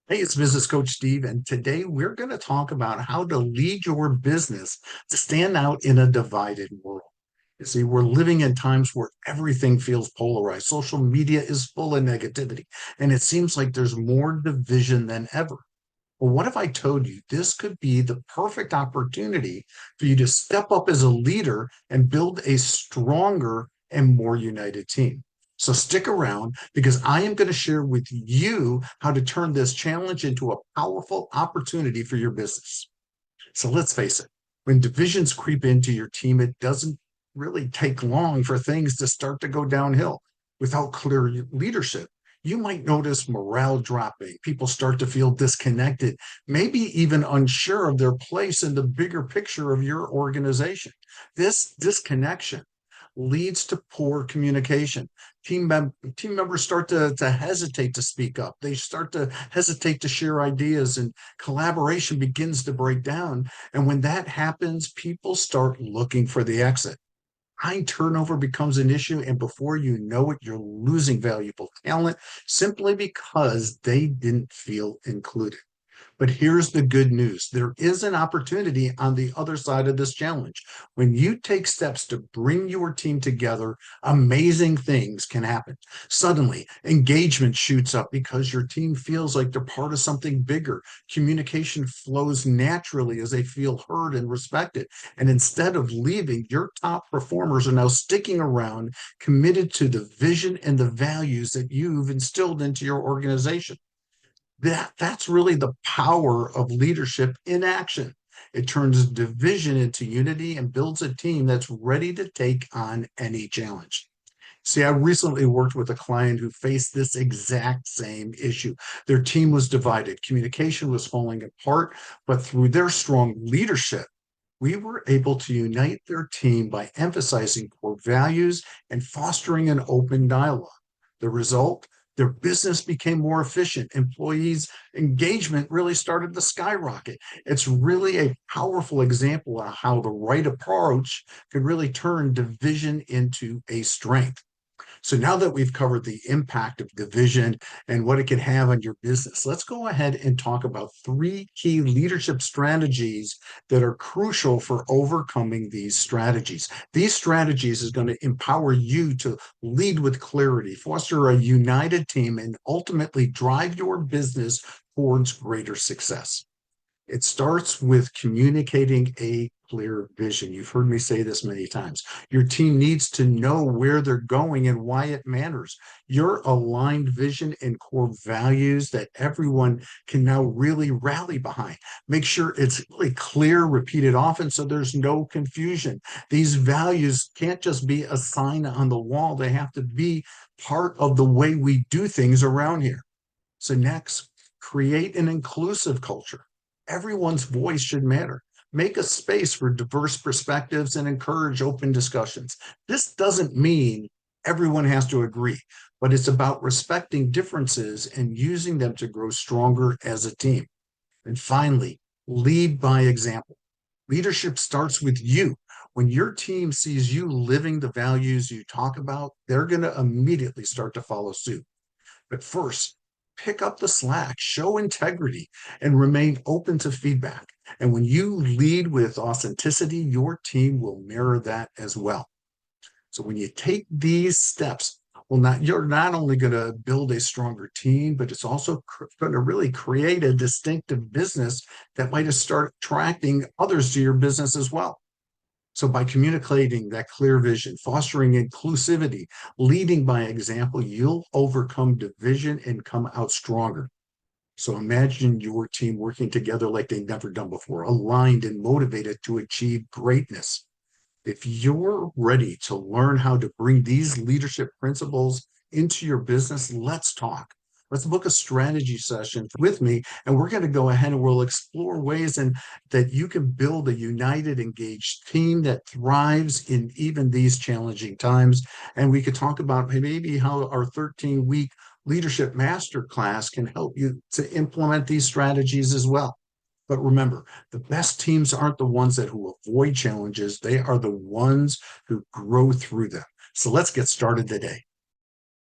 Hey, it's Business Coach Steve, and today we're going to talk about how to lead your business to stand out in a divided world. You see, we're living in times where everything feels polarized. Social media is full of negativity, and it seems like there's more division than ever. Well, what if I told you this could be the perfect opportunity for you to step up as a leader and build a stronger and more united team? So stick around because I am going to share with you how to turn this challenge into a powerful opportunity for your business. So let's face it, when divisions creep into your team, it doesn't really take long for things to start to go downhill. Without clear leadership, you might notice morale dropping. People start to feel disconnected, maybe even unsure of their place in the bigger picture of your organization. This disconnection leads to poor communication. Team members start to hesitate to speak up. They start to hesitate to share ideas, and collaboration begins to break down. And when that happens, people start looking for the exit. High turnover becomes an issue, and before you know it, you're losing valuable talent simply because they didn't feel included. But here's the good news. There is an opportunity on the other side of this challenge. When you take steps to bring your team together, amazing things can happen. Suddenly, engagement shoots up because your team feels like they're part of something bigger. Communication flows naturally as they feel heard and respected. And instead of leaving, your top performers are now sticking around, committed to the vision and the values that you've instilled into your organization. That's really the power of leadership in action. It turns division into unity and builds a team that's ready to take on any challenge. See, I recently worked with a client who faced this exact same issue. Their team was divided, communication was falling apart, but through their strong leadership, we were able to unite their team by emphasizing core values and fostering an open dialogue. The result, their business became more efficient. Employees' engagement really started to skyrocket. It's really a powerful example of how the right approach could really turn division into a strength. So now that we've covered the impact of division and what it can have on your business, let's go ahead and talk about three key leadership strategies that are crucial for overcoming these strategies. These strategies is going to empower you to lead with clarity, foster a united team, and ultimately drive your business towards greater success. It starts with communicating a clear vision. You've heard me say this many times. Your team needs to know where they're going and why it matters. Your aligned vision and core values that everyone can now really rally behind. Make sure it's really clear, repeated often so there's no confusion. These values can't just be a sign on the wall, they have to be part of the way we do things around here. So, next, create an inclusive culture. Everyone's voice should matter. Make a space for diverse perspectives and encourage open discussions. This doesn't mean everyone has to agree, but it's about respecting differences and using them to grow stronger as a team. And finally, lead by example. Leadership starts with you. When your team sees you living the values you talk about, they're going to immediately start to follow suit. But first, pick up the slack, show integrity, and remain open to feedback. And when you lead with authenticity, your team will mirror that as well. So when you take these steps, well, you're not only going to build a stronger team, but it's also going to really create a distinctive business that might start attracting others to your business as well. So by communicating that clear vision, fostering inclusivity, leading by example, you'll overcome division and come out stronger. So imagine your team working together like they've never done before, aligned and motivated to achieve greatness. If you're ready to learn how to bring these leadership principles into your business, let's talk. Let's book a strategy session with me, and we're going to go ahead and we'll explore ways that you can build a united, engaged team that thrives in even these challenging times. And we could talk about maybe how our 13-week leadership masterclass can help you to implement these strategies as well. But remember, the best teams aren't the ones who avoid challenges. They are the ones who grow through them. So let's get started today.